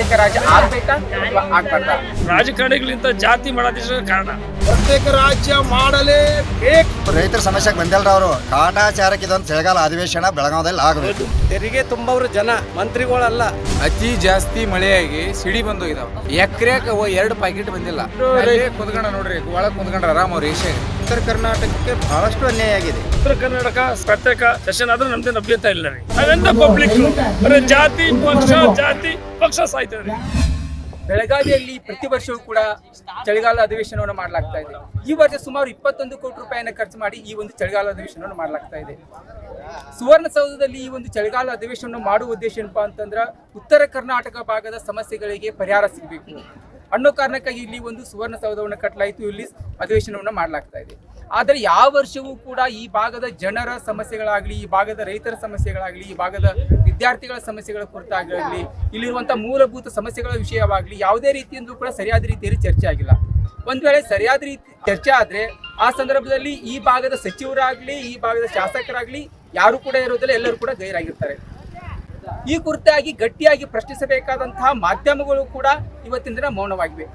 ಪ್ರತ್ಯೇಕ ರಾಜ್ಯ ಆಗ್ಬೇಕಾ ಅಥವಾ ಆಗ್ಬಾರ್ದಾ? ರಾಜಕಾರಣಿಗಳಿಂದ ಜಾತಿ ಮಾಡೋದಿದ್ರೆ ಕಾರಣ. ಪ್ರತ್ಯೇಕ ರಾಜ್ಯ ಮಾಡಲೇಬೇಕು. ರೈತರ ಸಮಸ್ಯೆಗೆ ಬಂದಿಲ್ರ ಅವರು. ಕಾಟಾಚಾರಕ್ಕೆ ಇದೊಂದು ಚಳಿಗಾಲ ಅಧಿವೇಶನ ಬೆಳಗಾವದಲ್ಲಿ ಆಗಬೇಕು. ತೆರಿಗೆ ತುಂಬವ್ರು ಜನ, ಮಂತ್ರಿಗಳಲ್ಲ. ಅತಿ ಜಾಸ್ತಿ ಮಳೆಯಾಗಿ ಸಿಡಿ ಬಂದು ಹೋಗಿದಾವ. ಎಕರೆಕ 2 ಪ್ಯಾಕೆಟ್ ಬಂದಿಲ್ಲ. ಕುಂದ್ಕೊಂಡ ನೋಡ್ರಿ, ಒಳಗೆ ಕುಂದ್ಕೊಂಡ್ರ ಆರಾಮ್ ಅವ್ರು ಏಷ್ಯಾಗ. ಉತ್ತರ ಕರ್ನಾಟಕಕ್ಕೆ ಬಹಳಷ್ಟು ಅನ್ಯಾಯ ಆಗಿದೆ. ಉತ್ತರ ಕರ್ನಾಟಕ ಪ್ರತ್ಯೇಕ ಸೆಷನ್ ಆದ್ರೂ ನಮ್ದೇನು ಅಭ್ಯಂತರ ಇಲ್ಲ ರೀ. ನಾವೆಂತ ಪಬ್ಲಿಕ್ ಜಾತಿ ಪಕ್ಷ ಸಾಯ್ತದೆ. ಬೆಳಗಾವಿಯಲ್ಲಿ ಪ್ರತಿ ವರ್ಷವೂ ಕೂಡ ಚಳಿಗಾಲ ಅಧಿವೇಶನವನ್ನು ಮಾಡಲಾಗ್ತಾ ಇದೆ. ಈ ವರ್ಷ ಸುಮಾರು 21 ಕೋಟಿ ರೂಪಾಯಿಯನ್ನು ಖರ್ಚು ಮಾಡಿ ಈ ಒಂದು ಚಳಿಗಾಲ ಅಧಿವೇಶನವನ್ನು ಮಾಡಲಾಗ್ತಾ ಇದೆ. ಸುವರ್ಣಸೌಧದಲ್ಲಿ ಈ ಒಂದು ಚಳಿಗಾಲ ಅಧಿವೇಶನವನ್ನು ಮಾಡುವ ಉದ್ದೇಶ ಏನಪ್ಪಾ ಅಂತಂದ್ರೆ ಉತ್ತರ ಕರ್ನಾಟಕ ಭಾಗದ ಸಮಸ್ಯೆಗಳಿಗೆ ಪರಿಹಾರ ಸಿಗಬೇಕು ಅನ್ನೋ ಕಾರಣಕ್ಕಾಗಿ ಇಲ್ಲಿ ಒಂದು ಸುವರ್ಣಸೌಧವನ್ನು ಕಟ್ಟಲಾಯಿತು. ಇಲ್ಲಿ ಅಧಿವೇಶನವನ್ನು ಮಾಡಲಾಗ್ತಾ ಇದೆ. ಆದರೆ ಯಾವ ವರ್ಷವೂ ಕೂಡ ಈ ಭಾಗದ ಜನರ ಸಮಸ್ಯೆಗಳಾಗಲಿ, ಈ ಭಾಗದ ರೈತರ ಸಮಸ್ಯೆಗಳಾಗಲಿ, ಈ ಭಾಗದ ವಿದ್ಯಾರ್ಥಿಗಳ ಸಮಸ್ಯೆಗಳ ಕುರಿತಾಗಲಿ, ಇಲ್ಲಿರುವಂಥ ಮೂಲಭೂತ ಸಮಸ್ಯೆಗಳ ವಿಷಯವಾಗಲಿ ಯಾವುದೇ ರೀತಿಯಿಂದಲೂ ಕೂಡ ಸರಿಯಾದ ರೀತಿಯಲ್ಲಿ ಚರ್ಚೆ ಆಗಿಲ್ಲ. ಒಂದು ವೇಳೆ ಸರಿಯಾದ ರೀತಿ ಚರ್ಚೆ ಆದರೆ ಆ ಸಂದರ್ಭದಲ್ಲಿ ಈ ಭಾಗದ ಸಚಿವರಾಗಲಿ, ಈ ಭಾಗದ ಶಾಸಕರಾಗಲಿ ಯಾರು ಕೂಡ ಇರೋದಿಲ್ಲ, ಎಲ್ಲರೂ ಕೂಡ ಗೈರಾಗಿರ್ತಾರೆ. ಈ ಕುರಿತಾಗಿ ಗಟ್ಟಿಯಾಗಿ ಪ್ರಶ್ನಿಸಬೇಕಾದಂತಹ ಮಾಧ್ಯಮಗಳು ಕೂಡ ಇವತ್ತಿನ ದಿನ ಮೌನವಾಗಿವೆ.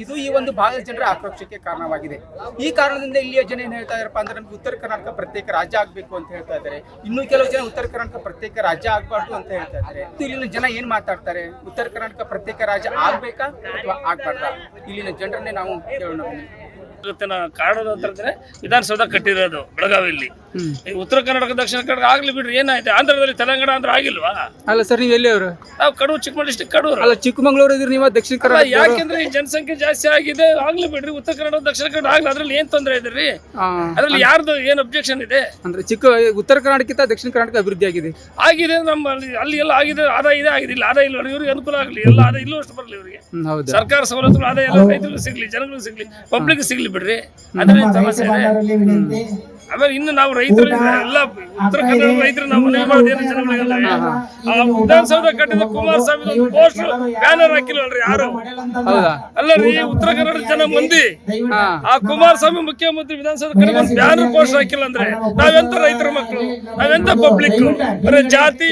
ಇದು ಈ ಒಂದು ಭಾಗದ ಜನರ ಆಕ್ರೋಶಕ್ಕೆ ಕಾರಣವಾಗಿದೆ. ಈ ಕಾರಣದಿಂದ ಇಲ್ಲಿಯ ಜನ ಏನ್ ಹೇಳ್ತಾ ಇದಾರಪ್ಪ ಅಂದ್ರೆ ನಮ್ಗೆ ಉತ್ತರ ಕರ್ನಾಟಕ ಪ್ರತ್ಯೇಕ ರಾಜ್ಯ ಆಗ್ಬೇಕು ಅಂತ ಹೇಳ್ತಾ ಇದ್ದಾರೆ. ಇನ್ನು ಕೆಲವು ಜನ ಉತ್ತರ ಕರ್ನಾಟಕ ಪ್ರತ್ಯೇಕ ರಾಜ್ಯ ಆಗ್ಬಾರ್ದು ಅಂತ ಹೇಳ್ತಾ ಇದ್ದಾರೆ. ಇಲ್ಲಿನ ಜನ ಏನ್ ಮಾತಾಡ್ತಾರೆ, ಉತ್ತರ ಕರ್ನಾಟಕ ಪ್ರತ್ಯೇಕ ರಾಜ್ಯ ಆಗ್ಬೇಕಾ ಅಥವಾ ಆಗ್ಬಾರ್ದಾ? ಇಲ್ಲಿನ ಜನರನ್ನೇ ನಾವು ಕೇಳೋಣ. ಕಾರಣ ಅಂತಂದ್ರೆ ವಿಧಾನಸೌಧ ಕಟ್ಟಿರೋದು ಬೆಳಗಾವಿಯಲ್ಲಿ. ಉತ್ತರ ಕರ್ನಾಟಕ ದಕ್ಷಿಣ ಕನ್ನಡ ಆಗ್ಲಿ ಬಿಡ್ರಿ, ಏನಾಯ್ತು ಆಂಧ್ರದಲ್ಲಿ ತೆಲಂಗಾಣ ಅಂದ್ರೆ ಆಗಿಲ್ವಾ? ಅಲ್ಲ ಸರ್, ನೀವು ಎಲ್ಲಿ ಅವರು? ನಾವು ಕಡೂರು, ಚಿಕ್ಕಮಗಳೂರು ಡಿಸ್ಟ್ರಿಕ್ಟ್ ಕಡೂರು. ಅಲ್ಲ, ಚಿಕ್ಕಮಗಳೂರು ಇದ್ರಿ ನೀವು, ದಕ್ಷಿಣ ಕನ್ನಡ. ಯಾಕೆಂದ್ರೆ ಈ ಜನಸಂಖ್ಯೆ ಜಾಸ್ತಿ ಆಗಿದೆ, ಆಗ್ಲಿ ಬಿಡ್ರಿ. ಉತ್ತರ ಕನ್ನಡ ದಕ್ಷಿಣ ಕನ್ನಡ ಆಗ್ಲಿ, ಅದ್ರಲ್ಲಿ ಏನ್ ತೊಂದರೆ ಇದೆ? ಅದ್ರಲ್ಲಿ ಯಾರ್ದು ಏನ್ ಅಬ್ಜೆಕ್ಷನ್ ಇದೆ? ಅಂದ್ರೆ ಉತ್ತರ ಕರ್ನಾಟಕಕ್ಕಿಂತ ದಕ್ಷಿಣ ಕರ್ನಾಟಕ ಅಭಿವೃದ್ಧಿ ಆಗಿದೆ. ನಮ್ಮ ಅಲ್ಲಿ ಎಲ್ಲ ಆಗಿದೆ. ಆದಾಯ ಇದೆ, ಆಗಿದೆ. ಇಲ್ಲ ಆದಾಯ ಇಲ್ಲ, ಇವ್ರಿಗೆ ಅನುಕೂಲ ಆಗಲಿ. ಎಲ್ಲ ಆದಾಯ ಇಲ್ಲೂ ಅಷ್ಟು ಬರಲಿ ಇವರಿಗೆ. ಸರ್ಕಾರ ಸವಲತ್ತುಗಳು ಆದಾಯ ಎಲ್ಲ ರೈತರಿಗೂ ಸಿಗ್ಲಿ, ಜನಗಳಿಗೂ ಸಿಗ್ಲಿ, ಪಬ್ಲಿಕ್ ಸಿಗ್ಲಿ ಬಿಡ್ರಿ. ಅದೇ ಸಮಸ್ಯೆ ಇದೆ. ಆಮೇಲೆ ಇನ್ನು ನಾವು ರೈತರು ಎಲ್ಲ ಉತ್ತರ ಕನ್ನಡ ರೈತರು ನಾವು ಮನೆ ಮಾಡೋದೇನು ಜನಗಳಿಗೆ ಆ ವಿಧಾನಸೌಧ ಕಟ್ಟಿದ ಕುಮಾರಸ್ವಾಮಿ ಒಂದು ಪೋಸ್ಟರ್ ಬ್ಯಾನರ್ ಹಾಕಿಲ್ವಲ್ರಿ ಯಾರು? ಅಲ್ಲ ರೀ, ಉತ್ತರ ಕನ್ನಡ ಜನ ಮಂದಿ ಆ ಕುಮಾರಸ್ವಾಮಿ ಮುಖ್ಯಮಂತ್ರಿ ವಿಧಾನಸೌಧ ಕಟ್ಟಿದ ಒಂದು ಬ್ಯಾನರ್ ಪೋಸ್ಟರ್ ಹಾಕಿಲ್ಲ ಅಂದ್ರೆ ನಾವೆಂತ ರೈತರ ಮಕ್ಕಳು, ನಾವೆಂತ ಪಬ್ಲಿಕ್? ಬರೀ ಜಾತಿ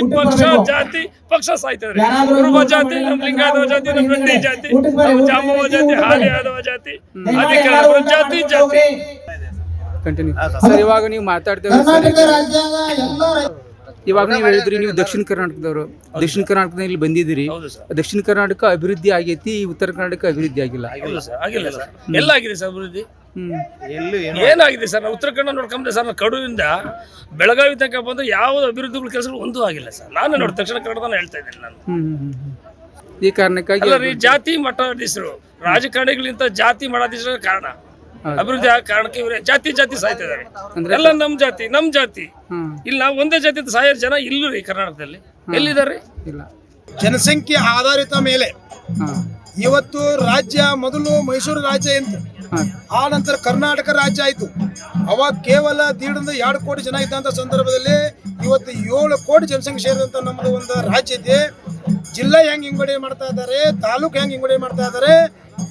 ಪಕ್ಷ ಸಾಯ್ತದ್ರಿ. ಕುರುಬ ಜಾತಿ, ನಮ್ ಲಿಂಗಾಯತ ಜಾತಿ, ನಮ್ ರೆಡ್ಡಿ ಜಾತಿ, ನಮ್ ಜಾಂಬವ ಜಾತಿ, ಹಾಲಿ ಯಾದವ ಜಾತಿ, ಜಾತಿ ಕಂಟಿನ್ಯೂ ಸರ್. ಇವಾಗ ನೀವು ಮಾತಾಡ್ತೇವೆ, ಇವಾಗ ನೀವು ಹೇಳಿದ್ರಿ ನೀವು ದಕ್ಷಿಣ ಕರ್ನಾಟಕದವರು, ದಕ್ಷಿಣ ಕರ್ನಾಟಕದಲ್ಲಿ ಬಂದಿದ್ದೀರಿ. ದಕ್ಷಿಣ ಕರ್ನಾಟಕ ಅಭಿವೃದ್ಧಿ ಆಗೈತಿ, ಉತ್ತರ ಕರ್ನಾಟಕ ಅಭಿವೃದ್ಧಿ ಆಗಿಲ್ಲ. ಆಗಿಲ್ಲ ಸರ್. ಎಲ್ಲ ಆಗಿದೆ ಸರ್ ಅಭಿವೃದ್ಧಿ. ಏನಾಗಿದೆ ಸರ್? ನಾವು ಉತ್ತರ ಕನ್ನಡ ನೋಡ್ಕೊಂಡ್ರೆ ಸರ್, ನಾವು ಕಡೂರಿಂದ ಬೆಳಗಾವಿ ತನಕ ಬಂದು ಯಾವ್ದು ಅಭಿವೃದ್ಧಿಗಳ ಕೆಲಸಗಳು ಒಂದೂ ಆಗಿಲ್ಲ ಸರ್. ನಾನು ನೋಡಿ ದಕ್ಷಿಣ ಕನ್ನಡದನ್ನ ಹೇಳ್ತಾ ಇದ್ದೇನೆ ನಾನು. ಈ ಕಾರಣಕ್ಕಾಗಿ ಅಲ್ಲ ರೀ, ಜಾತಿ ಮಠಾಧೀಶರು ರಾಜಕಾರಣಿಗಳಿಂದ ಜಾತಿ ಮಾಡೋದಿದ್ರೆ ಕಾರಣ. ಅಭಿವೃದ್ಧಿ ಆಗ ಕಾರಣಕ್ಕೆ ಇವ್ರೆ ಜಾತಿ ಸಾಯ್ತಿದ್ದಾರೆ. ಎಲ್ಲ ನಮ್ ಜಾತಿ ಇಲ್ಲಿ ನಾವು ಒಂದೇ ಜಾತಿ ಸಾಯೋ ಜನ ಇಲ್ಲೂ ರೀ ಕರ್ನಾಟಕದಲ್ಲಿ ಎಲ್ಲಿದ್ದಾರೆ? ಇಲ್ಲ. ಜನಸಂಖ್ಯೆ ಆಧಾರಿತ ಮೇಲೆ ಇವತ್ತು ರಾಜ್ಯ ಮೊದಲು ಮೈಸೂರು ರಾಜ್ಯ ಅಂತ, ಆ ನಂತರ ಕರ್ನಾಟಕ ರಾಜ್ಯ ಆಯ್ತು. ಅವಾಗ ಕೇವಲ 1.5 ಕೋಟಿ ಜನ ಇದ್ದಂತ ಸಂದರ್ಭದಲ್ಲಿ ಇವತ್ತು 7 ಕೋಟಿ ಜನಸಂಖ್ಯೆ ಸೇರಿದಂತ ನಮ್ದು ಒಂದು ರಾಜ್ಯ ಇದೆ. ಜಿಲ್ಲಾ ಹೆಂಗ್ ವಿಂಗಡಣೆ ಮಾಡ್ತಾ ಇದ್ದಾರೆ, ತಾಲೂಕು ಹೆಂಗ್ ವಿಂಗಡಣೆ ಮಾಡ್ತಾ ಇದ್ದಾರೆ.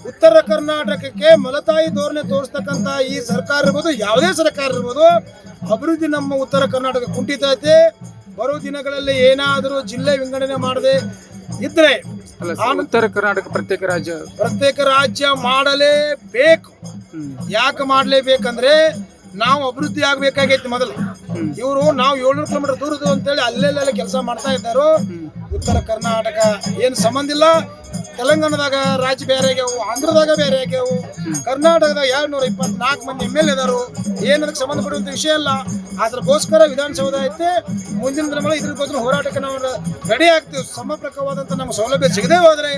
ಉತ್ತರ ಕರ್ನಾಟಕಕ್ಕೆ ಮಲತಾಯಿ ಧೋರಣೆ ತೋರಿಸ್ತಕ್ಕಂಥ ಈ ಸರ್ಕಾರ ಇರ್ಬೋದು, ಯಾವುದೇ ಸರ್ಕಾರ ಇರ್ಬೋದು, ಅಭಿವೃದ್ಧಿ ನಮ್ಮ ಉತ್ತರ ಕರ್ನಾಟಕ ಕುಂಠಿತ ಐತೆ. ಬರೋ ದಿನಗಳಲ್ಲಿ ಏನಾದರೂ ಜಿಲ್ಲೆ ವಿಂಗಡಣೆ ಮಾಡದೆ ಇದ್ರೆ ಉತ್ತರ ಕರ್ನಾಟಕ ಪ್ರತ್ಯೇಕ ರಾಜ್ಯ ಮಾಡಲೇಬೇಕು. ಯಾಕೆ ಮಾಡಲೇಬೇಕಂದ್ರೆ ನಾವು ಅಭಿವೃದ್ಧಿ ಆಗ್ಬೇಕಾಗೈತಿ. ಮೊದಲು ಇವರು ನಾವು 700 ಕಿಲೋಮೀಟರ್ ದೂರದ್ದು ಅಂತೇಳಿ ಅಲ್ಲೆಲ್ಲ ಕೆಲಸ ಮಾಡ್ತಾ ಇದ್ದಾರೆ. ಉತ್ತರ ಕರ್ನಾಟಕ ಏನು ಸಂಬಂಧ ಇಲ್ಲ. ತೆಲಂಗಾಣದಾಗ ರಾಜ್ಯ ಬೇರೆ ಆಗ್ಯಾವು, ಆಂಧ್ರದಾಗ ಬೇರೆ ಆಗ್ಯಾವು, ಕರ್ನಾಟಕದಾಗ 224 ಮಂದಿ MLA ಇದಾರು. ಏನದಕ್ಕೆ ಸಂಬಂಧಪಡುವಂಥ ವಿಷಯ ಅಲ್ಲ. ಅದ್ರಗೋಸ್ಕರ ವಿಧಾನಸೌಧ ಐತೆ. ಮುಂದಿನ ದಿನಗಳು ಇದ್ರಗೋಸ್ಕರ ಹೋರಾಟಕ್ಕೆ ನಾವು ರೆಡಿ ಆಗ್ತೀವಿ. ಸಮರ್ಪಕವಾದಂಥ ನಮ್ಮ ಸೌಲಭ್ಯ ಸಿಗದೆ ಹೋದ್ರೆ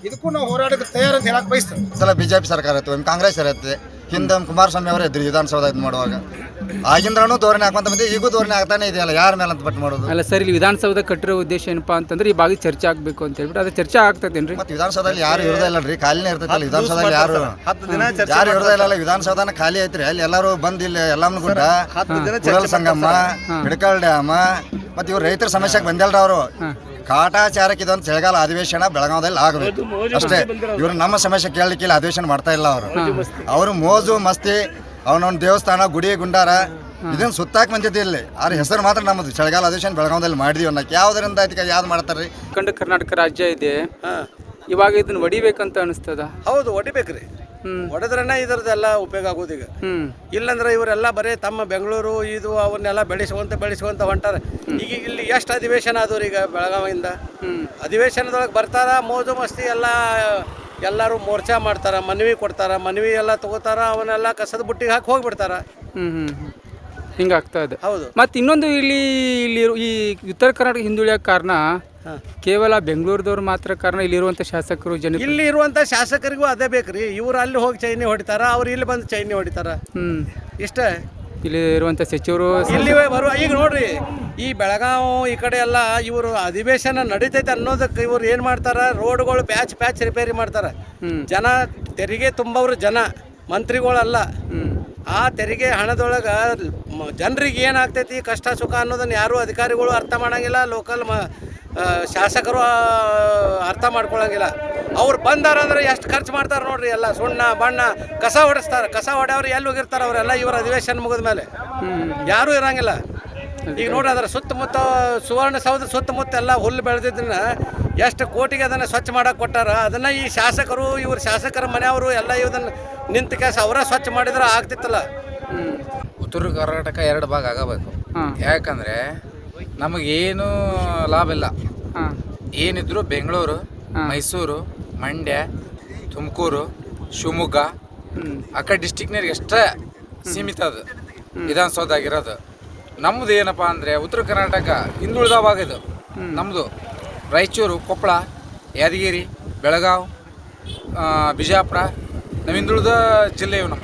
ಇದಕ್ಕೂ ನಾವು ಹೋರಾಟಕ್ಕೆ ತಯಾರಂತ ಹೇಳಕ್ ಬಯಸ್ತೇವೆ. ಸಲ ಬಿಜೆಪಿ ಸರ್ಕಾರ ಇತ್ತು, ಕಾಂಗ್ರೆಸ್ ಇರುತ್ತೆ. ಹಿಂದೆ ಕುಮಾರಸ್ವಾಮಿ ಅವರೇ ಇದ್ರು ವಿಧಾನಸೌಧ ಇದು ಮಾಡುವಾಗ. ಆಗಿಂದ್ರೂ ಧೋರಣೆ ಹಾಕಂತ ಬಂದು ಈಗೂ ಧೋರಣೆ ಆಗ್ತಾನೆ ಇದೆಯಲ್ಲ, ಯಾರ ಮೇಲೆ ಅಂತ ಬಟ್ ಮಾಡೋದು? ಅಲ್ಲ ಸರ್, ಇಲ್ಲಿ ವಿಧಾನಸೌಧ ಕಟ್ಟಿರೋ ಉದ್ದೇಶ ಏನಪ್ಪಾ ಅಂತಂದ್ರೆ ಈ ಭಾಗ ಚರ್ಚೆ ಆಗ್ಬೇಕು ಅಂತ ಹೇಳ್ಬಿಟ್ಟು ಅದು ಚರ್ಚೆ ಆಗ್ತದೇನ್ರಿ? ಮತ್ತೆ ವಿಧಾನಸೌಧದಲ್ಲಿ ಯಾರು ಇರೋದೇ ಇಲ್ಲ ರೀ, ಖಾಲಿನೇ ಇರ್ತೈತಲ್ಲ ವಿಧಾನಸೌಧದಲ್ಲಿ. ಯಾರು ಇರೋದೇ ಇಲ್ಲ, ವಿಧಾನಸೌಧನ ಖಾಲಿ ಐತ್ರಿ. ಅಲ್ಲಿ ಎಲ್ಲರೂ ಬಂದು ಇಲ್ಲಿ ಎಲ್ಲಮ್ಮನ ಗುಡ್ಡ, ಕುಡಲ ಸಂಗಮ್ಮ, ಹಿಡಕಲ್ ಡ್ಯಾಮ, ಮತ್ತೆ ಇವ್ರು ರೈತರ ಸಮಸ್ಯೆಗೆ ಬಂದಿಲ್ರ ಅವರು. ಕಾಟಾಚಾರಕ್ಕೆ ಇದೊಂದು ಚಳಿಗಾಲ ಅಧಿವೇಶನ ಬೆಳಗಾವದಲ್ಲಿ ಆಗಬೇಕು ಅಷ್ಟೇ. ಇವ್ರು ನಮ್ಮ ಸಮಸ್ಯೆ ಕೇಳಲಿಕ್ಕೆ ಇಲ್ಲಿ ಅಧಿವೇಶನ ಮಾಡ್ತಾ ಇಲ್ಲ ಅವರು ಮೋಜು ಮಸ್ತಿ, ಅವನೊಂದು ದೇವಸ್ಥಾನ, ಗುಡಿ ಗುಂಡಾರ ಇದನ್ನ ಸುತ್ತಾಕ್ ಬಂದಿದ್ದೆ ಇಲ್ಲಿ. ಅವ್ರ ಹೆಸರು ಮಾತ್ರ ನಮ್ಮದು ಚಳಿಗಾಲ ಅಧಿವೇಶನ ಬೆಳಗಾವದಲ್ಲಿ ಮಾಡಿದೀವಿ ಅನ್ನಕ್ಕೆ. ಯಾವ್ದರಿಂದ ಅದಕ್ಕೆ ಯಾವ್ದು ಮಾಡ್ತಾರ್ರಿ? ಕರ್ನಾಟಕ ರಾಜ್ಯ ಇದೆ, ಇವಾಗ ಇದನ್ನ ಹೊಡಿಬೇಕಂತ ಅನಿಸ್ತದ? ಹೌದು, ಹೊಡಿಬೇಕ್ರಿ. ಹೊಡೆದ್ರನ್ನ ಇದ್ರದ್ದೆಲ್ಲ ಉಪಯೋಗ ಆಗೋದು ಈಗ. ಇಲ್ಲಂದ್ರೆ ಇವರೆಲ್ಲ ಬರೀ ತಮ್ಮ ಬೆಂಗಳೂರು ಇದು ಅವನ್ನೆಲ್ಲ ಬೆಳೆಸ್ಕೊಂತ ಹೊಂಟಾರ. ಈಗ ಇಲ್ಲಿ ಎಷ್ಟು ಅಧಿವೇಶನ ಆದವ್ರು ಈಗ ಬೆಳಗಾವಿಯಿಂದ ಅಧಿವೇಶನದೊಳಗೆ ಬರ್ತಾರ, ಮೋಜು ಮಸ್ತಿ ಎಲ್ಲರೂ ಮೋರ್ಚಾ ಮಾಡ್ತಾರ, ಮನವಿ ಕೊಡ್ತಾರ, ಮನವಿ ಎಲ್ಲ ತಗೋತಾರ, ಅವನ್ನೆಲ್ಲ ಕಸದ ಬುಟ್ಟಿಗೆ ಹಾಕಿ ಹೋಗ್ಬಿಡ್ತಾರ. ಹಿಂಗಾಗ್ತಾ ಇದೆ. ಹೌದು. ಮತ್ತು ಇನ್ನೊಂದು ಇಲ್ಲಿ ಈ ಉತ್ತರ ಕರ್ನಾಟಕ ಹಿಂದುಳಿಯೋಕೆ ಕಾರಣ ಕೇವಲ ಬೆಂಗಳೂರದವ್ರು ಮಾತ್ರ ಕಾರಣ, ಇಲ್ಲಿರುವಂಥ ಶಾಸಕರು ಇಲ್ಲಿ ಇರುವಂಥ ಶಾಸಕರಿಗೂ ಅದೇ ಬೇಕ್ರಿ. ಇವ್ರು ಅಲ್ಲಿ ಹೋಗಿ ಚೈನಿ ಹೊಡಿತಾರ, ಅವ್ರು ಇಲ್ಲಿ ಬಂದು ಚೈನಿ ಹೊಡಿತಾರ. ಇಷ್ಟ ಇಲ್ಲಿ ಇರುವಂಥ ಸಚಿವರು ಇಲ್ಲಿ ಬರುವ. ಈಗ ನೋಡ್ರಿ, ಈ ಬೆಳಗಾವಿ ಈ ಕಡೆ ಎಲ್ಲ ಇವರು ಅಧಿವೇಶನ ನಡೀತೈತೆ ಅನ್ನೋದಕ್ಕೆ ಇವ್ರು ಏನು ಮಾಡ್ತಾರ, ರೋಡ್ಗಳು ಪ್ಯಾಚ್ ರಿಪೇರಿ ಮಾಡ್ತಾರ. ಜನ ತೆರಿಗೆ ತುಂಬವ್ರು ಜನ, ಮಂತ್ರಿಗಳಲ್ಲ. ಆ ತೆರಿಗೆ ಹಣದೊಳಗೆ ಜನರಿಗೆ ಏನಾಗ್ತೈತಿ ಕಷ್ಟ ಸುಖ ಅನ್ನೋದನ್ನು ಯಾರು ಅಧಿಕಾರಿಗಳು ಅರ್ಥ ಮಾಡಂಗಿಲ್ಲ, ಲೋಕಲ್ ಶಾಸಕರು ಅರ್ಥ ಮಾಡ್ಕೊಳಂಗಿಲ್ಲ. ಅವ್ರು ಬಂದಾರಂದ್ರೆ ಎಷ್ಟು ಖರ್ಚು ಮಾಡ್ತಾರೆ ನೋಡ್ರಿ. ಎಲ್ಲ ಸುಣ್ಣ ಬಣ್ಣ ಕಸ ಹೊಡೆಸ್ತಾರೆ. ಕಸ ಹೊಡೆಯವ್ರು ಎಲ್ಲಿ ಹೋಗಿರ್ತಾರೆ ಅವರೆಲ್ಲ ಇವರ ಅಧಿವೇಶನ ಮುಗಿದ ಮೇಲೆ ಯಾರೂ ಇರಂಗಿಲ್ಲ. ಈಗ ನೋಡ್ರಿ, ಅದರ ಸುತ್ತಮುತ್ತ ಸುವರ್ಣಸೌಧ ಸುತ್ತಮುತ್ತ ಎಲ್ಲ ಹುಲ್ಲು ಬೆಳೆದಿದ್ದನ್ನ ಎಷ್ಟು ಕೋಟಿಗೆ ಅದನ್ನು ಸ್ವಚ್ಛ ಮಾಡಕ್ಕೆ ಕೊಟ್ಟಾರ. ಅದನ್ನು ಈ ಶಾಸಕರು, ಇವ್ರ ಶಾಸಕರ ಮನೆಯವರು ಎಲ್ಲ ಇದನ್ನು ನಿಂತ ಕೆಲಸ ಅವರ ಸ್ವಚ್ಛ ಮಾಡಿದ್ರೆ ಆಗ್ತಿತ್ತಲ್ಲ. ಉತ್ತರ ಕರ್ನಾಟಕ 2 ಭಾಗ ಆಗಬೇಕು. ಯಾಕಂದರೆ ನಮಗೇನು ಲಾಭ ಇಲ್ಲ. ಏನಿದ್ರು ಬೆಂಗಳೂರು, ಮೈಸೂರು, ಮಂಡ್ಯ, ತುಮಕೂರು, ಶಿವಮೊಗ್ಗ ಆ ಕಡೆ ಡಿಸ್ಟಿಕ್ನವ್ರಿಗೆ ಅಷ್ಟೇ ಸೀಮಿತ ಅದು ವಿಧಾನಸೌಧ ಆಗಿರೋದು. ನಮ್ಮದು ಏನಪ್ಪ ಅಂದರೆ ಉತ್ತರ ಕರ್ನಾಟಕ ಹಿಂದುಳಿದ ಭಾಗ ಇದು ನಮ್ಮದು. ರಾಯಚೂರು, ಕೊಪ್ಪಳ, ಯಾದಗಿರಿ, ಬೆಳಗಾವಿ, ಬಿಜಾಪುರ ನಮ್ಮ ಹಿಂದುಳಿದ ಜಿಲ್ಲೆ ಇವು ನಮ್ಮ.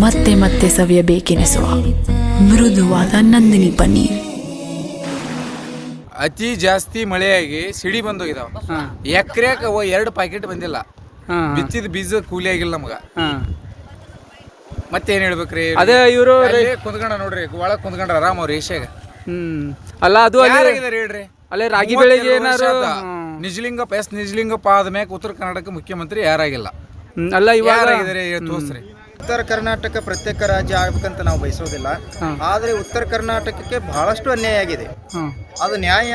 ಮತ್ತೆ ಮತ್ತೆ ಸವಿಯಬೇಕೆನಿಸುವ ಮೃದುವಾದ ನಂದಿನಿ ಪನ್ನೀರ್. ಅತಿ ಜಾಸ್ತಿ ಮಳೆಯಾಗಿ ಸಿಡಿ ಬಂದೋಗಿದಾವ. ಎಕರೆಗೆ 2 ಪ್ಯಾಕೆಟ್ ಬಂದಿಲ್ಲ. ಬಿತ್ತಿದ ಬೀಜ ಕೂಲಿ ಆಗಿಲ್ಲ ನಮ್ಗೆ. ಮತ್ತೇನು ಹೇಳ್ಬೇಕ್ರಿ? ಅದೇ ಇವರು ಕುಂದ್ಕೊಂಡ ನೋಡ್ರಿ, ಒಳಗೆ ಕುಂದ್ಕೊಂಡ್ರ ಆರಾಮ್ ಅವ್ರು ಏಷ್ಯಾಗ. ಅಲ್ಲ ಅದು ಯಾರಾಗಿದ್ದಾರೆ ಹೇಳ್ರಿ? ಅಲ್ಲೇ ರಾಗಿ ಬೆಳೆಗೆ ಏನಾರು ನಿಜಲಿಂಗಪ್ಪ ಆದ ಮ್ಯಾಗ ಉತ್ತರ ಕರ್ನಾಟಕ ಮುಖ್ಯಮಂತ್ರಿ ಯಾರಾಗಿಲ್ಲ. ಅಲ್ಲ ಇವಾಗ ತೋರ್ಸ್ರಿ. ಉತ್ತರ ಕರ್ನಾಟಕ ಪ್ರತ್ಯೇಕ ರಾಜ್ಯ ಆಗ್ಬೇಕಂತ ನಾವು ಬಯಸೋದಿಲ್ಲ. ಆದರೆ ಉತ್ತರ ಕರ್ನಾಟಕಕ್ಕೆ ಬಹಳಷ್ಟು ಅನ್ಯಾಯ ಆಗಿದೆ. ಅದು ನ್ಯಾಯ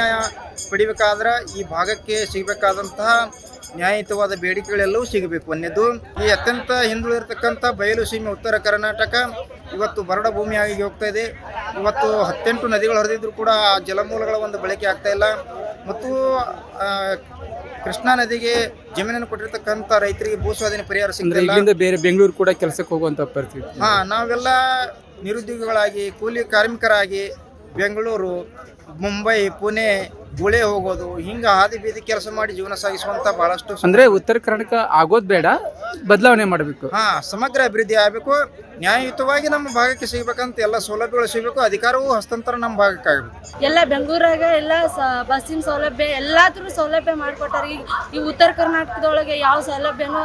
ಪಡಿಬೇಕಾದ್ರೆ ಈ ಭಾಗಕ್ಕೆ ಸಿಗಬೇಕಾದಂತಹ ನ್ಯಾಯಯುತವಾದ ಬೇಡಿಕೆಗಳೆಲ್ಲವೂ ಸಿಗಬೇಕು. ಒಂದೇದು, ಈ ಅತ್ಯಂತ ಹಿಂದುಳಿದಿರ್ತಕ್ಕಂಥ ಬಯಲು ಸೀಮೆ ಉತ್ತರ ಕರ್ನಾಟಕ ಇವತ್ತು ಬರಡ ಭೂಮಿಯಾಗಿ ಹೋಗ್ತಾ ಇದೆ. ಇವತ್ತು 18 ನದಿಗಳು ಹರಿದಿದ್ರು ಕೂಡ ಜಲಮೂಲಗಳ ಒಂದು ಬಳಕೆ ಆಗ್ತಾ ಇಲ್ಲ. ಮತ್ತು ಕೃಷ್ಣಾ ನದಿಗೆ ಜಮೀನನ್ನು ಕೊಟ್ಟಿರ್ತಕ್ಕಂಥ ರೈತರಿಗೆ ಭೂ ಸ್ವಾಧೀನ ಪರಿಹಾರ ಸಿಗ್ತಿಲ್ಲ. ಬೇರೆ ಬೆಂಗಳೂರು ಕೂಡ ಕೆಲಸಕ್ಕೆ ಹೋಗುವಂತ ಪರಿಸ್ಥಿತಿ. ನಾವೆಲ್ಲ ನಿರುದ್ಯೋಗಿಗಳಾಗಿ ಕೂಲಿ ಕಾರ್ಮಿಕರಾಗಿ ಬೆಂಗಳೂರು, ಮುಂಬೈ, ಪುಣೆ, ಗುಳೆ ಹೋಗೋದು, ಹಿಂಗೆ ಹಾದಿ ಬೀದಿ ಕೆಲಸ ಮಾಡಿ ಜೀವನ ಸಾಗಿಸುವಂತ ಬಹಳಷ್ಟು. ಅಂದ್ರೆ ಉತ್ತರ ಕರ್ನಾಟಕ ಆಗೋದು ಬೇಡ, ಬದಲಾವಣೆ ಮಾಡಬೇಕು. ಸಮಗ್ರ ಅಭಿವೃದ್ಧಿ ಆಗಬೇಕು. ನ್ಯಾಯಯುತವಾಗಿ ನಮ್ಮ ಭಾಗಕ್ಕೆ ಸಿಗಬೇಕಂತ ಎಲ್ಲ ಸೌಲಭ್ಯಗಳು ಸಿಗಬೇಕು. ಅಧಿಕಾರವೂ ಹಸ್ತಾಂತರ ನಮ್ಮ ಭಾಗಕ್ಕೆ ಆಗಬೇಕು. ಎಲ್ಲ ಬೆಂಗಳೂರಾಗ ಎಲ್ಲ ಬಸ್ಸಿನ ಸೌಲಭ್ಯ ಎಲ್ಲಾದ್ರೂ ಸೌಲಭ್ಯ ಮಾಡಿಕೊಟ್ಟಾರ. ಈ ಉತ್ತರ ಕರ್ನಾಟಕದೊಳಗೆ ಯಾವ ಸೌಲಭ್ಯನೂ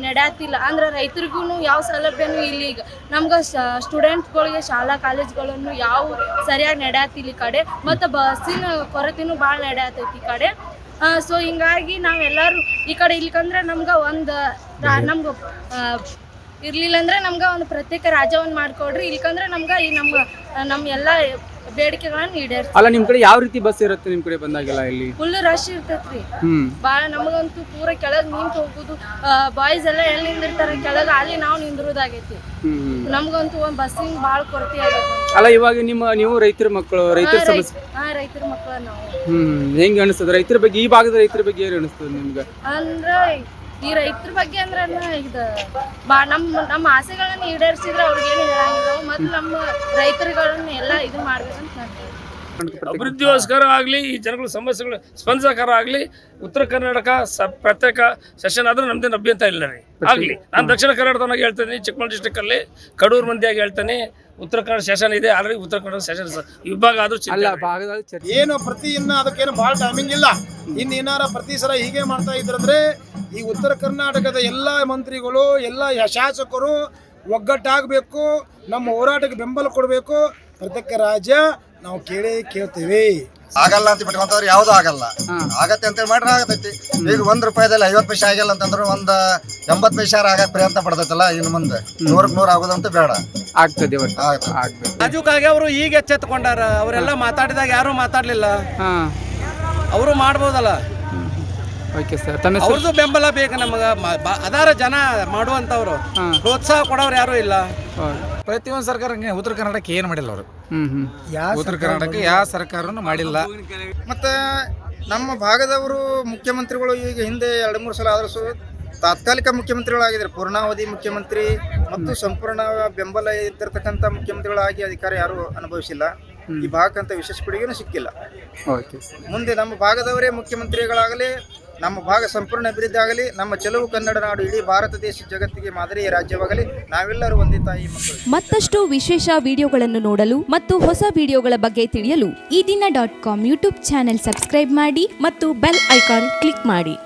ನಡೆಯತ್ತಿಲ್ಲ. ಅಂದ್ರೆ ರೈತರಿಗೂ ಯಾವ ಸೌಲಭ್ಯನೂ ಇಲ್ಲ. ಈಗ ನಮ್ಗೆ ಸ್ಟೂಡೆಂಟ್ಗಳಿಗೆ ಶಾಲಾ ಕಾಲೇಜ್ಗಳನ್ನು ಯಾವ ಸರಿಯಾಗಿ ನಡೆಯತ್ತಿಲ್ಲ ಈ ಕಡೆ. ಮತ್ತು ಬಸ್ಸಿನ ಕೊರತೆನೂ ಭಾಳ ನಡೆಯತ್ತೈತಿ ಈ ಕಡೆ. ಸೊ ಹಿಂಗಾಗಿ ನಾವೆಲ್ಲರೂ ಈ ಕಡೆ ಇಲ್ಲಿಕಂದ್ರೆ ನಮ್ಗೆ ನಮ್ಗೆ ಇರ್ಲಿಲ್ಲ ಅಂದ್ರೆ ನಮ್ಗೆ ಒಂದು ಪ್ರತ್ಯೇಕ ರಾಜ್ಯವನ್ನು ಮಾಡಿಕೊಡ್ರಿ. ಇಲ್ಲಿಕಂದ್ರೆ ನಮ್ಗೆ ಈ ನಮ್ಮ ಎಲ್ಲ ಬೇಡಿಕೆಗಳನ್ನ ಈಡೇರಿಸಿ. ಅಲ್ಲ, ನಿಮ್ ಕಡೆ ಯಾವ ರೀತಿ ಬಸ್ ಇರುತ್ತೆ? ನಿಮ್ ಕಡೆ ಬಂದಾಗೆಲ್ಲ ಇಲ್ಲಿ ಫುಲ್ ರಶ್ ಇರ್ತೈತ್ರಿ. ಭಾಳ ನಮಗಂತೂ ಪೂರ ಕೆಳಗೆ ನಿಂತು ಹೋಗುದು. ಬಾಯ್ಸ್ ಎಲ್ಲ ಎಲ್ಲಿ ನಿಂದಿರ್ತಾರೆ ಕೆಳಗೆ, ಅಲ್ಲಿ ನಾವು ನಿಂದಿರೋದಾಗೈತಿ. ನಮ್ಗಂತೂ ಒಂದು ಬಸ್ಸಿನ ಭಾಳ ಕೊರತೆ ಆಗೈತಿ. ಅಲ್ಲ, ಇವಾಗ ನೀವು ರೈತರ ಮಕ್ಕಳು, ರೈತರ ಸಮಸ್ಯೆ. ರೈತರ ಮಕ್ಕಳು ನಾವು. ಹೆಂಗ್ ಅನಿಸ್ತದ ರೈತರ ಬಗ್ಗೆ? ಈ ಭಾಗದ ರೈತರ ಬಗ್ಗೆ ಏನು ಅನಿಸ್ತದ ನಿಮ್ಗೆ? ಅಂದ್ರೆ ಈ ರೈತರ ಬಗ್ಗೆ ಅಂದ್ರೆ ಇದು ನಮ್ಮ ಆಸೆಗಳನ್ನ ಈಡೇರಿಸಿದ್ರೆ ಅವ್ರಿಗೇನು ಹೇಳಂಗಿಲ್ಲ. ಮತ್ತು ನಮ್ಮ ರೈತರುಗಳನ್ನ ಎಲ್ಲ ಇದು ಮಾಡ್ಬೇಕಂತ ನಾನು ಅಭಿವೃದ್ಧಿಗೋಸ್ಕರ ಆಗಲಿ, ಈ ಜನಗಳ ಸಮಸ್ಯೆಗಳು ಸ್ಪಂದಿಸಕಾರ ಆಗಲಿ, ಉತ್ತರ ಕರ್ನಾಟಕ ಪ್ರತ್ಯೇಕ ಸೆಷನ್ ಆದ್ರೆ ನಮ್ದೇನು ಅಭ್ಯಂತರ ಇಲ್ಲ ರೀ. ಆಗಲಿ, ನಾನು ದಕ್ಷಿಣ ಕನ್ನಡದವನಾಗಿ ಹೇಳ್ತೇನೆ, ಚಿಕ್ಕಮಗಳೂರು ಡಿಸ್ಟಿಕ್ಕಲ್ಲಿ ಕಡೂರು ಮಂದಿಯಾಗಿ ಹೇಳ್ತೇನೆ. ಉತ್ತರ ಕನ್ನಡ ಸೆಷನ್ ಇದೆ ಆಲ್ರೆಡಿ. ಉತ್ತರ ಕನ್ನಡ ಸೆಷನ್ ವಿಭಾಗ ಆದ್ರೂ ಏನು ಪ್ರತಿ ಅದಕ್ಕೇನು ಭಾಳ ಟೈಮಿಂಗ್ ಇಲ್ಲ. ಏನಾರ ಪ್ರತಿ ಸಲ ಹೀಗೆ ಮಾಡ್ತಾ ಇದ್ರಂದ್ರೆ ಈ ಉತ್ತರ ಕರ್ನಾಟಕದ ಎಲ್ಲ ಮಂತ್ರಿಗಳು, ಎಲ್ಲ ಶಾಸಕರು ಒಗ್ಗಟ್ಟಾಗಬೇಕು. ನಮ್ಮ ಹೋರಾಟಕ್ಕೆ ಬೆಂಬಲ ಕೊಡಬೇಕು. ಪ್ರತ್ಯೇಕ ರಾಜ್ಯ ನಾವು ಕೇಳ್ತೇವೆ. ಆಗಲ್ಲ ಅಂತ ಬಿಟ್ಕೊಂತವ್ರು ಯಾವ್ದು ಆಗಲ್ಲ. ಆಗತ್ತೆ ಅಂತೇಳಿ ಮಾಡ್ರೆ ಆಗತೈತಿ. ಈಗ ₹1 50 ಪೈಸೆ ಆಗಿಲ್ಲ ಅಂತಂದ್ರೆ ಒಂದ್ 80 ಪೈಸೆ ಆಗಕ್ ಪ್ರಯತ್ನ ಪಡ್ತೈತಲ್ಲ. ಇನ್ನು ಮುಂದೆ 100 ಆಗೋದಂತೂ ಬೇಡ. ಆಗ್ತದೆ ರಾಜುಕಾಗಿ ಅವರು ಈಗ ಎಚ್ಚೆತ್ಕೊಂಡಾರ. ಅವರೆಲ್ಲ ಮಾತಾಡಿದಾಗ ಯಾರು ಮಾತಾಡ್ಲಿಲ್ಲ. ಅವರು ಮಾಡ್ಬೋದಲ್ಲ. ಓಕೆ ಸರ್, ಅವ್ರದ್ದು ಬೆಂಬಲ ಬೇಕು ನಮಗ. ಅದಾರ ಜನ ಮಾಡುವಂತವ್ರು, ಪ್ರೋತ್ಸಾಹ ಕೊಡೋರು ಯಾರು ಇಲ್ಲ. ಪ್ರತಿಯೊಂದು ಸರ್ಕಾರ ಉತ್ತರ ಕರ್ನಾಟಕ ಏನು ಮಾಡಿಲ್ಲ ಅವರು. ಉತ್ತರ ಕರ್ನಾಟಕ ಯಾವ ಸರ್ಕಾರನು ಮಾಡಿಲ್ಲ. ಮತ್ತು ನಮ್ಮ ಭಾಗದವರು ಮುಖ್ಯಮಂತ್ರಿಗಳು ಈಗ ಹಿಂದೆ 2-3 ಸಲ ಆದರೂ ತಾತ್ಕಾಲಿಕ ಮುಖ್ಯಮಂತ್ರಿಗಳಾಗಿದ್ದಾರೆ. ಪೂರ್ಣಾವಧಿ ಮುಖ್ಯಮಂತ್ರಿ ಮತ್ತು ಸಂಪೂರ್ಣ ಬೆಂಬಲ ಇದ್ದಿರ್ತಕ್ಕಂಥ ಮುಖ್ಯಮಂತ್ರಿಗಳಾಗಿ ಅಧಿಕಾರ ಯಾರು ಅನುಭವಿಸಿಲ್ಲ. ಈ ಭಾಗಕ್ಕಂತ ವಿಶೇಷ ಕೊಡುಗೆನೂ ಸಿಕ್ಕಿಲ್ಲ. ಮುಂದೆ ನಮ್ಮ ಭಾಗದವರೇ ಮುಖ್ಯಮಂತ್ರಿಗಳಾಗಲಿ, ನಮ್ಮ ಭಾಗ ಸಂಪೂರ್ಣ ಅಭಿವೃದ್ಧಿ ಆಗಲಿ, ನಮ್ಮ ಚೆಲುವು ಕನ್ನಡ ನಾಡು ಇಡೀ ಭಾರತ ದೇಶ ಜಗತ್ತಿಗೆ ಮಾದರಿಯ ರಾಜ್ಯವಾಗಲಿ, ನಾವೆಲ್ಲರೂ ಒಂದೇ ತಾಯಿ ಮಕ್ಕಳು. ಮತ್ತಷ್ಟು ವಿಶೇಷ ವಿಡಿಯೋಗಳನ್ನು ನೋಡಲು ಮತ್ತು ಹೊಸ ವಿಡಿಯೋಗಳ ಬಗ್ಗೆ ತಿಳಿಯಲು ಈ ದಿನ .com ಯೂಟ್ಯೂಬ್ ಚಾನೆಲ್ ಸಬ್ಸ್ಕ್ರೈಬ್ ಮಾಡಿ ಮತ್ತು ಬೆಲ್ ಐಕಾನ್ ಕ್ಲಿಕ್ ಮಾಡಿ.